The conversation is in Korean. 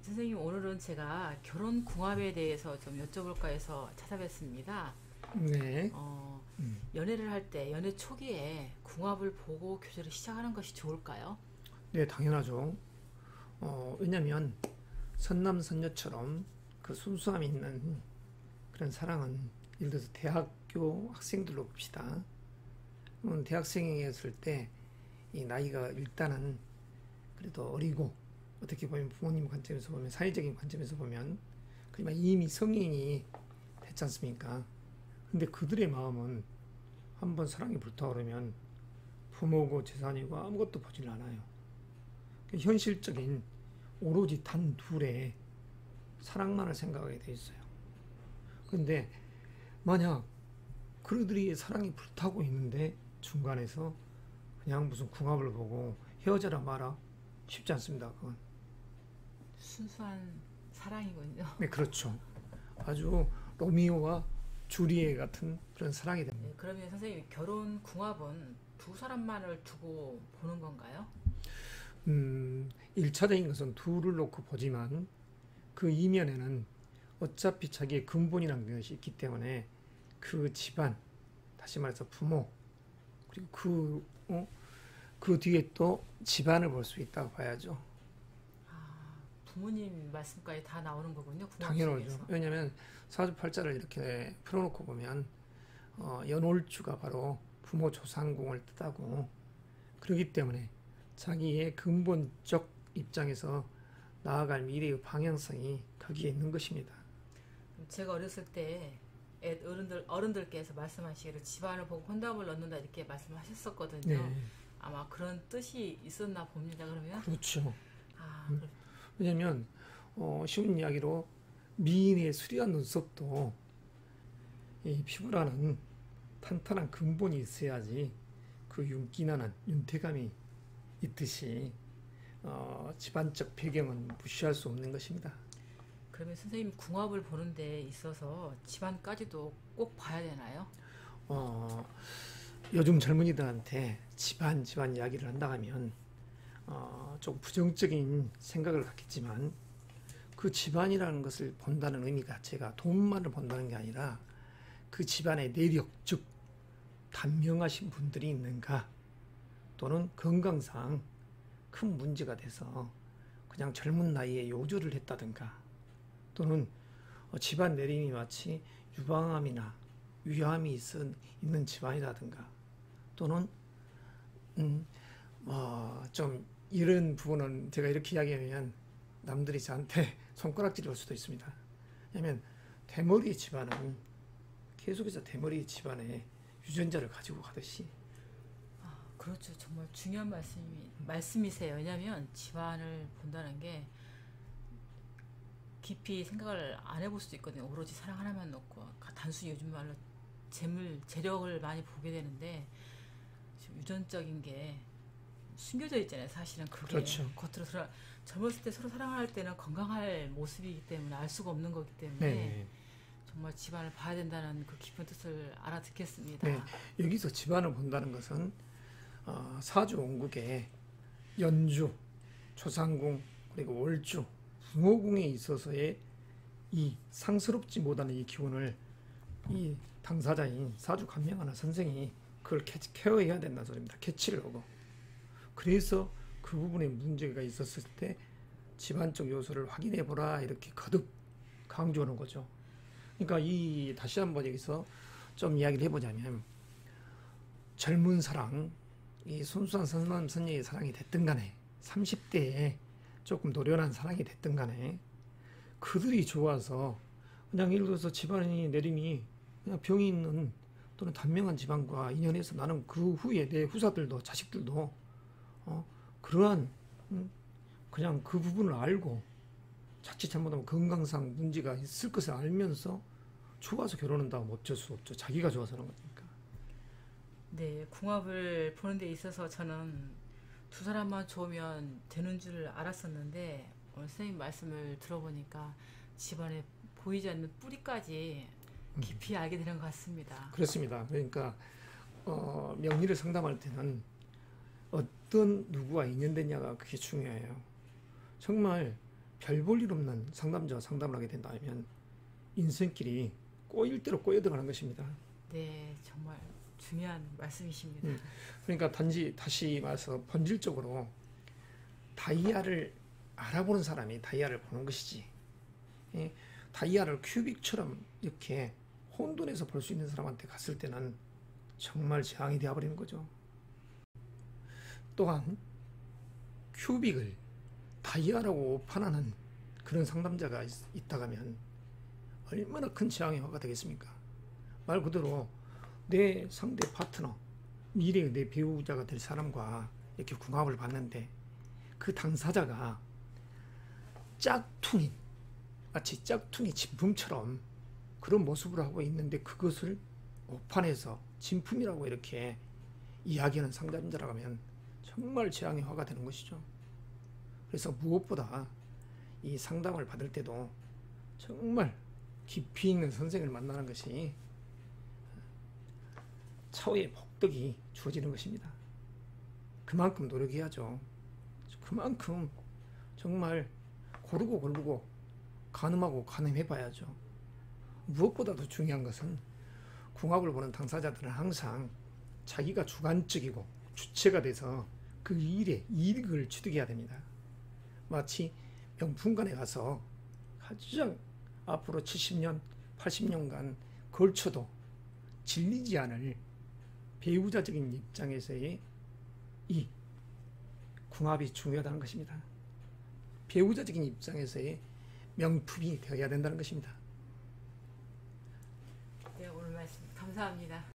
선생님, 오늘은 제가 결혼 궁합에 대해서 좀 여쭤볼까 해서 찾아뵀습니다. 네. 어, 음. 연애를 할 때, 연애 초기에 궁합을 보고 교제를 시작하는 것이 좋을까요? 네, 당연하죠. 왜냐면 선남선녀처럼 그 순수함이 있는 그런 사랑은 예를 들어서 대학교 학생들로 봅시다. 대학생이었을 때 이 나이가 일단은 그래도 어리고 어떻게 보면 부모님 관점에서 보면 사회적인 관점에서 보면 그지만 이미 성인이 됐지 않습니까? 근데 그들의 마음은 한번 사랑이 불타오르면 부모고 재산이고 아무것도 보질 않아요. 현실적인 오로지 단 둘의 사랑만을 생각하게 돼 있어요. 근데 만약 그들이 사랑이 불타고 있는데 중간에서 그냥 무슨 궁합을 보고 헤어져라 마라 쉽지 않습니다. 그건. 순수한 사랑이군요. 네, 그렇죠. 아주 로미오와 주리에 같은 그런 사랑이 됩니다. 네, 그러면 선생님, 결혼 궁합은 두 사람만을 두고 보는 건가요? 1차적인 것은 둘을 놓고 보지만 그 이면에는 어차피 자기의 근본이라는 것이 있기 때문에 그 집안, 다시 말해서 부모, 그리고 그 뒤에 또 집안을 볼 수 있다고 봐야죠. 부모님 말씀까지 다 나오는 거군요, 궁합 당연하죠. 속에서. 왜냐하면 사주팔자를 이렇게 풀어놓고 보면 연월주가 바로 부모 조상궁을 뜻하고 그렇기 때문에 자기의 근본적 입장에서 나아갈 미래의 방향성이 거기에 있는 것입니다. 제가 어렸을 때 어른들께서 말씀하시기를 집안을 보고 혼답을 넣는다 이렇게 말씀을 하셨었거든요. 네, 아마 그런 뜻이 있었나 봅니다. 그러면 그렇죠. 아, 왜냐하면 쉬운 이야기로 미인의 수려한 눈썹도 이 피부라는 탄탄한 근본이 있어야지 그 윤기나는 윤택감이 있듯이 집안적 배경은 무시할 수 없는 것입니다. 그러면 선생님 궁합을 보는 데 있어서 집안까지도 꼭 봐야 되나요? 어, 요즘 젊은이들한테 집안 이야기를 한다 하면 좀 부정적인 생각을 갖겠지만 그 집안이라는 것을 본다는 의미가 제가 돈만을 본다는 게 아니라 그 집안의 내력, 즉 단명하신 분들이 있는가 또는 건강상 큰 문제가 돼서 그냥 젊은 나이에 요주를 했다든가 또는 집안 내림이 마치 유방암이나 위암이 있는 집안이라든가 또는 좀 이런 부분은 제가 이렇게 이야기하면 남들이 저한테 손가락질을 할 수도 있습니다. 왜냐하면 대머리 집안은 계속해서 대머리 집안에 유전자를 가지고 가듯이 그렇죠. 정말 중요한 말씀이세요. 왜냐하면 집안을 본다는 게 깊이 생각을 안 해볼 수도 있거든요. 오로지 사랑 하나만 놓고 단순히 요즘 말로 재력을 많이 보게 되는데 지금 유전적인 게 숨겨져 있잖아요. 사실은 그게 그렇죠. 젊었을 때 서로 사랑할 때는 건강할 모습이기 때문에 알 수가 없는 거기 때문에 네, 정말 집안을 봐야 된다는 그 깊은 뜻을 알아듣겠습니다. 네. 여기서 집안을 본다는 것은 사주 원국에 연주, 조상궁 그리고 월주, 부모궁에 있어서의 이 상스럽지 못하는 이 기운을 이 당사자인 사주 감명하는 선생이 그걸 케어해야 된다는 소리입니다. 캐치를 하고 그래서 그 부분에 문제가 있었을 때 집안적 요소를 확인해 보라 이렇게 거듭 강조하는 거죠. 그러니까 다시 한번 여기서 좀 이야기를 해보자면 젊은 사랑, 이 순수한 선남선녀의 사랑이 됐든 간에 30대에 조금 노련한 사랑이 됐든 간에 그들이 좋아서 그냥 예를 들어서 집안이 내림이 그냥 병이 있는 또는 단명한 집안과 인연해서 나는 그 후에 내 후사들도 자식들도 그러한 그냥 그 부분을 알고 자칫 잘못하면 건강상 문제가 있을 것을 알면서 좋아서 결혼한다고 어쩔 수 없죠. 자기가 좋아서 하는 거니까. 네, 궁합을 보는 데 있어서 저는 두 사람만 좋으면 되는 줄 알았었는데 오늘 선생님 말씀을 들어보니까 집안에 보이지 않는 뿌리까지 깊이 알게 되는 것 같습니다. 그렇습니다. 그러니까 명리를 상담할 때는 어떤 누구와 인연되냐가 그게 중요해요. 정말 별 볼 일 없는 상담자와 상담을 하게 된다면 인생길이 꼬일 대로 꼬여 들어가는 것입니다. 네, 정말 중요한 말씀이십니다. 그러니까 단지 다시 말해서 본질적으로 다이아를 알아보는 사람이 다이아를 보는 것이지, 예, 다이아를 큐빅처럼 이렇게 혼돈해서 볼 수 있는 사람한테 갔을 때는 정말 재앙이 되어버리는 거죠. 또한 큐빅을 다이아라고 오판하는 그런 상담자가 있다가면 얼마나 큰 재앙의 화가 되겠습니까? 말 그대로 내 상대 파트너, 미래의 내 배우자가 될 사람과 이렇게 궁합을 봤는데 그 당사자가 짝퉁인, 마치 짝퉁이 진품처럼 그런 모습을 하고 있는데 그것을 오판해서 진품이라고 이렇게 이야기하는 상담자라고 하면 정말 재앙의 화가 되는 것이죠. 그래서 무엇보다 이 상담을 받을 때도 정말 깊이 있는 선생을 만나는 것이 차후에 복덕이 주어지는 것입니다. 그만큼 노력해야죠. 그만큼 정말 고르고 고르고 가늠하고 가늠해 봐야죠. 무엇보다도 중요한 것은 궁합을 보는 당사자들은 항상 자기가 주관적이고 주체가 돼서 그 일에 이익을 취득해야 됩니다. 마치 명품관에 가서 가장 앞으로 70년, 80년간 걸쳐도 질리지 않을 배우자적인 입장에서의 이 궁합이 중요하다는 것입니다. 배우자적인 입장에서의 명품이 되어야 된다는 것입니다. 네, 오늘 말씀 감사합니다.